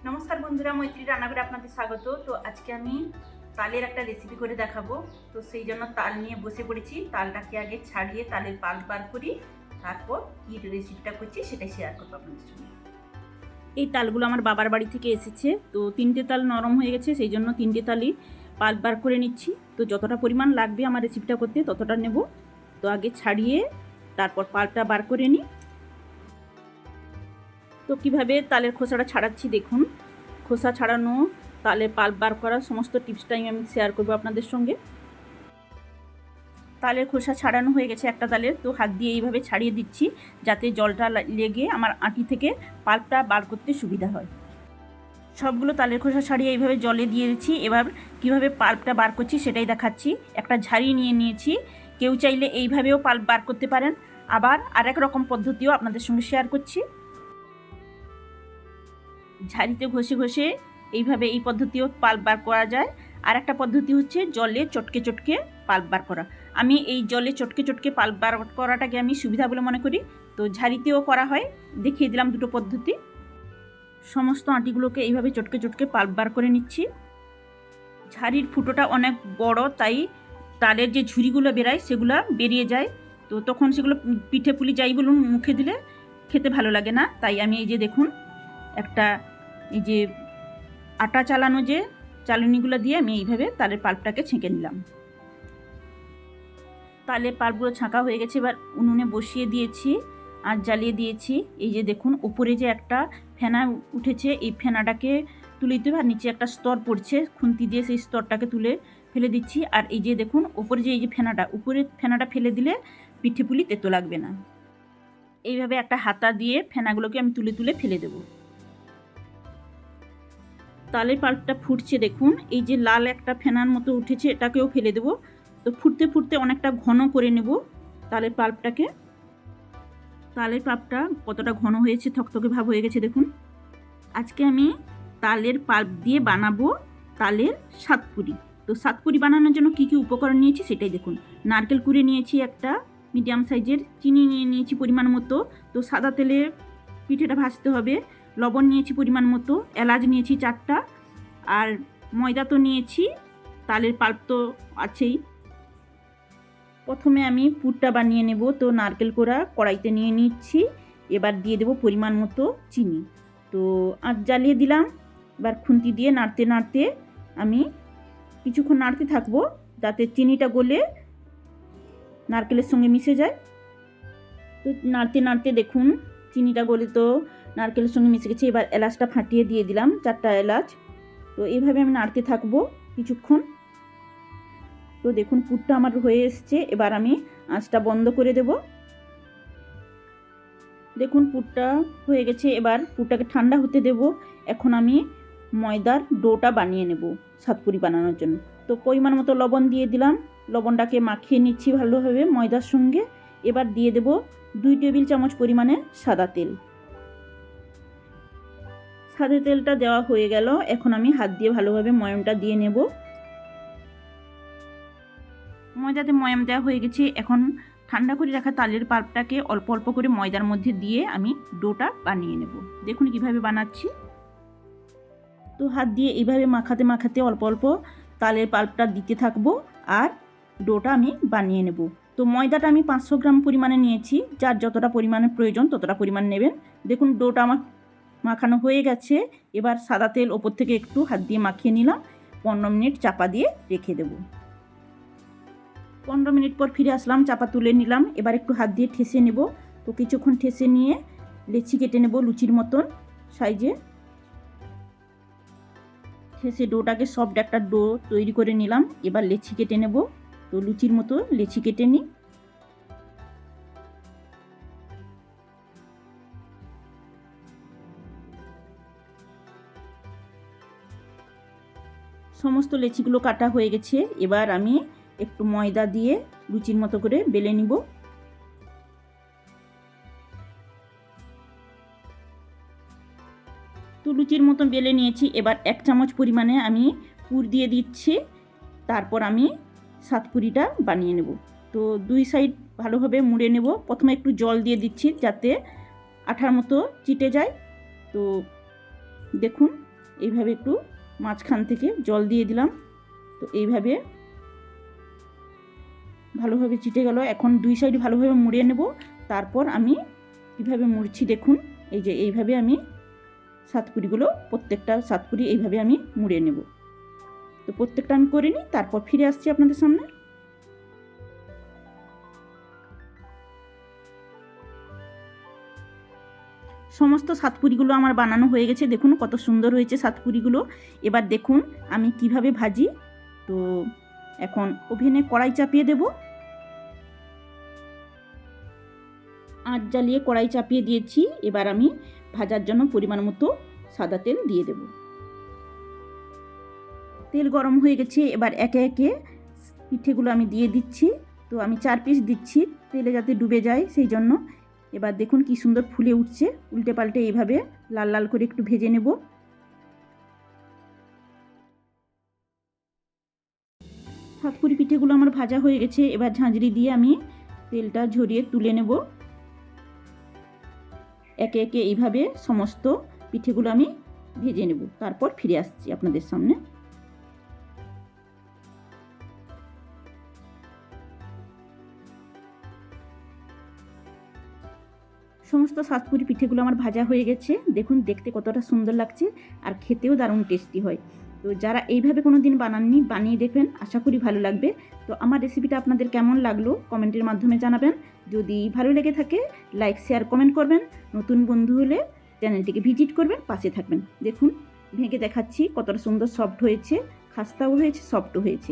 নমস্কার বন্ধুরা, মৈত্রী রান্নাঘরে আপনাদের স্বাগত। তো আজকে আমি তালের একটা রেসিপি করে দেখাবো। তো সেই জন্য তাল নিয়ে বসে পড়েছি। তালটাকে আগে ছাড়িয়ে তালের পাল্প বার করি, তারপর কী রেসিপিটা করছি সেটাই শেয়ার করবো আপনাদের সঙ্গে। এই তালগুলো আমার বাবার বাড়ি থেকে এসেছে। তো 3টে তাল নরম হয়ে গেছে, সেই জন্য 3টে তালই পাল্প বার করে নিচ্ছি। তো যতটা পরিমাণ লাগবে আমার রেসিপিটা করতে ততটা নেব। তো আগে ছাড়িয়ে তারপর পাল্পটা বার করে নিই। তো কীভাবে তালের খোসাটা ছাড়াচ্ছি দেখুন। খোসা ছাড়ানো, তালের পাল্প বার করা সমস্ত টিপসটাই আমি শেয়ার করবো আপনাদের সঙ্গে। তালের খোসা ছাড়ানো হয়ে গেছে একটা তালের। তো হাত দিয়ে এইভাবে ছাড়িয়ে দিচ্ছি যাতে জলটা লেগে আমার আঁটি থেকে পাল্পটা বার করতে সুবিধা হয়। সবগুলো তালের খোসা ছাড়িয়ে এইভাবে জলে দিয়ে দিচ্ছি। এবার কিভাবে পাল্পটা বার করছি সেটাই দেখাচ্ছি। একটা ঝাড়ি নিয়ে নিয়েছি। কেউ চাইলে এইভাবেও পাল্প বার করতে পারেন, আবার আরেক রকম পদ্ধতিও আপনাদের সঙ্গে শেয়ার করছি। ঝাড়িতে ঘষে ঘষে এইভাবে এই পদ্ধতিও পাল্প বার করা যায়। আর একটা পদ্ধতি হচ্ছে জলে চটকে চটকে পাল্প বার করা। আমি এই জলে চটকে চটকে পাল্প বার করাটাকে আমি সুবিধা বলে মনে করি। তো ঝাড়িতেও করা হয়, দেখিয়ে দিলাম দুটো পদ্ধতি। সমস্ত আঁটিগুলোকে এইভাবে চটকে চটকে পাল্প বার করে নিচ্ছি। ঝাড়ির ফুটোটা অনেক বড়, তাই তালের যে ঝুড়িগুলো বেরায় সেগুলো বেরিয়ে যায়। তো তখন সেগুলো পিঠে পুলি যাই বলুন মুখে দিলে খেতে ভালো লাগে না। তাই আমি এই যে দেখুন একটা এই যে আটা চালানো যে চালনিগুলো দিয়ে আমি এইভাবে তালের পাল্পটাকে ছেঁকে নিলাম। তালের পাল্পগুলো ছাঁকা হয়ে গেছে। এবার উনুনে বসিয়ে দিয়েছি, আঁচ জ্বালিয়ে দিয়েছি। এই যে দেখুন উপরে যে একটা ফেনা উঠেছে, এই ফেনাটাকে তুলে দিতে হবে। আর নিচে একটা স্তর পড়ছে, খুন্তি দিয়ে সেই স্তরটাকে তুলে ফেলে দিচ্ছি। আর এই যে দেখুন উপরে যে এই যে ফেনাটা, উপরে ফেনাটা ফেলে দিলে পিঠে পুলি তেতো লাগবে না। এইভাবে একটা হাতা দিয়ে ফেনাগুলোকে আমি তুলে তুলে ফেলে দেবো। তালের পাল্পটা ফুটছে দেখুন। এই যে লাল একটা ফেনার মতো উঠেছে, এটাকেও ফেলে দেবো। তো ফুটতে ফুটতে অনেকটা ঘন করে নেব তালের পাল্পটাকে। তালের পাল্পটা কতটা ঘন হয়েছে, থকথকে ভাব হয়ে গেছে দেখুন। আজকে আমি তালের পাল্প দিয়ে বানাবো তালের সাতপুরি। তো সাতপুরি বানানোর জন্য কী কী উপকরণ নিয়েছি সেটাই দেখুন। নারকেল কুড়ে নিয়েছি একটা মিডিয়াম সাইজের, চিনি নিয়ে নিয়েছি পরিমাণ মতো। তো সাদা তেলে পিঠেটা ভাজতে হবে। লবণ নিয়েছি পরিমাণ মতো, এলাচ নিয়েছি 4টা, আর ময়দা তো নিয়েছি, তালের পাল্প তো আছেই। প্রথমে আমি পুরটা বানিয়ে নেব। তো নারকেল কোড়া কড়াইতে নিয়ে নিচ্ছি। এবার দিয়ে দেব পরিমাণ মতো চিনি। তো আঁচ জ্বালিয়ে দিলাম। এবার খুন্তি দিয়ে নাড়তে নাড়তে আমি কিছুক্ষণ নাড়তে থাকবো যাতে চিনিটা গলে নারকেলের সঙ্গে মিশে যায়। তো নাড়তে নাড়তে দেখুন চিনিটা গলে তো নারকেলের সঙ্গে মিশে গেছে। এবার এলাচটা ফাটিয়ে দিয়ে দিলাম, 4টা এলাচ। তো এইভাবে আমি নাড়তে থাকবো কিছুক্ষণ। তো দেখুন পুরটা আমার হয়ে এসছে। এবার আমি আঁচটা বন্ধ করে দেব। দেখুন পুরটা হয়ে গেছে। এবার পুরটাকে ঠান্ডা হতে দেব। এখন আমি ময়দার ডোটা বানিয়ে নেব সাতপুরি বানানোর জন্য। তো পরিমাণ মতো লবণ দিয়ে দিলাম। লবণটাকে মাখিয়ে নিচ্ছি ভালোভাবে ময়দার সঙ্গে। এবার দিয়ে দেব 2 টেবিল চামচ পরিমাণে সাদা তেল। সাদা তেলটা দেওয়া হয়ে গেল। এখন আমি হাত দিয়ে ভালোভাবে ময়মটা দিয়ে নেব। ময়দাতে ময়াম দেওয়া হয়ে গেছে। এখন ঠান্ডা করে রাখা তালের পাল্পটাকে অল্প অল্প করে ময়দার মধ্যে দিয়ে আমি ডোটা বানিয়ে নেব। দেখুন কিভাবে বানাচ্ছি। তো হাত দিয়ে এইভাবে মাখাতে মাখাতে অল্প অল্প তালের পাল্পটা দিতে থাকবো আর ডোটা আমি বানিয়ে নেব। তো ময়দাটা আমি 500 গ্রাম পরিমাণে নিয়েছি। যার যতটা পরিমাণে প্রয়োজন ততটা পরিমাণ নেবেন। দেখুন ডোটা আমার মাখানো হয়ে গেছে। এবার সাদা তেল ওপর থেকে একটু হাত দিয়ে মাখিয়ে নিলাম। 15 মিনিট চাপা দিয়ে রেখে দেবো। 15 মিনিট পর ফিরে আসলাম, চাপা তুলে নিলাম। এবার একটু হাত দিয়ে ঠেসে নেব। তো কিছুক্ষণ ঠেসে নিয়ে লেচি কেটে নেব লুচির মতন সাইজে। ঠেসে ডোটাকে সফট একটা ডো তৈরি করে নিলাম। এবার লেচি কেটে নেব। তো লুচির মতো লেচি কেটে নিই। সমস্ত লেচিগুলো কাটা হয়ে গেছে। এবার আমি একটু ময়দা দিয়ে লুচির মতো করে বেলে নিব। তো লুচির মতো বেলে নিয়েছি। এবার 1 চামচ পরিমাণে আমি পুর দিয়ে দিচ্ছি। তারপর আমি সাতপুরিটা বানিয়ে নেব। তো 2 সাইড ভালোভাবে মুড়ে নেব। প্রথমে একটু জল দিয়ে দিচ্ছি যাতে আঠার মতো চিটে যায়। তো দেখুন এইভাবে একটু মাঝখান থেকে জল দিয়ে দিলাম। তো এইভাবে ভালোভাবে চিটে গেল। এখন দুই সাইড ভালোভাবে মুড়িয়ে নেব। তারপর আমি কীভাবে মুড়ছি দেখুন, এই যে এইভাবে আমি সাতপুরিগুলো প্রত্যেকটা সাতপুরি এইভাবে আমি মুড়িয়ে নেব। তো প্রত্যেকটা আমি করে নিই, তারপর ফিরে আসছি আপনাদের সামনে। সমস্ত সাতপুরিগুলো আমার বানানো হয়ে গেছে, দেখুন কত সুন্দর হয়েছে সাতপুরিগুলো। এবার দেখুন আমি কিভাবে ভাজি। তো এখন ওভেনে কড়াই চাপিয়ে দেব। আঁচ জ্বালিয়ে কড়াই চাপিয়ে দিয়েছি। এবার আমি ভাজার জন্য পরিমাণ মতো সাদা তেল দিয়ে দেব। তেল গরম হয়ে গেছে, এবার একে একে পিঠেগুলো আমি দিয়ে দিচ্ছি। তো আমি 4 পিস দিচ্ছি, তেলে যাতে ডুবে যায় সেই জন্য। এবার দেখুন কি সুন্দর ফুলে উঠছে। উল্টে পাল্টে এইভাবে লাল লাল করে একটু ভেজে নেব। সাতপুরি পিঠেগুলো আমার ভাজা হয়ে গেছে। এবার ঝাঁঝরি দিয়ে আমি তেলটা ঝরিয়ে তুলে নেব। একে একে এইভাবে সমস্ত পিঠেগুলো আমি ভেজে নেব, তারপর ফিরে আসছি আপনাদের সামনে। সমস্ত সাতপুরি পিঠেগুলো আমার ভাজা হয়ে গেছে, দেখুন দেখতে কতটা সুন্দর লাগছে আর খেতেও দারুণ টেস্টি হয়। তো যারা এইভাবে কোনো দিন বানাননি, বানিয়ে দেখবেন, আশা করি ভালো লাগবে। তো আমার রেসিপিটা আপনাদের কেমন লাগলো কমেন্টের মাধ্যমে জানাবেন। যদি ভালো লেগে থাকে লাইক শেয়ার কমেন্ট করবেন। নতুন বন্ধু হলে চ্যানেলটিকে ভিজিট করবেন, পাশে থাকবেন। দেখুন ভেঙে দেখাচ্ছি কতটা সুন্দর সফট হয়েছে, খাস্তাও হয়েছে, সফটও হয়েছে।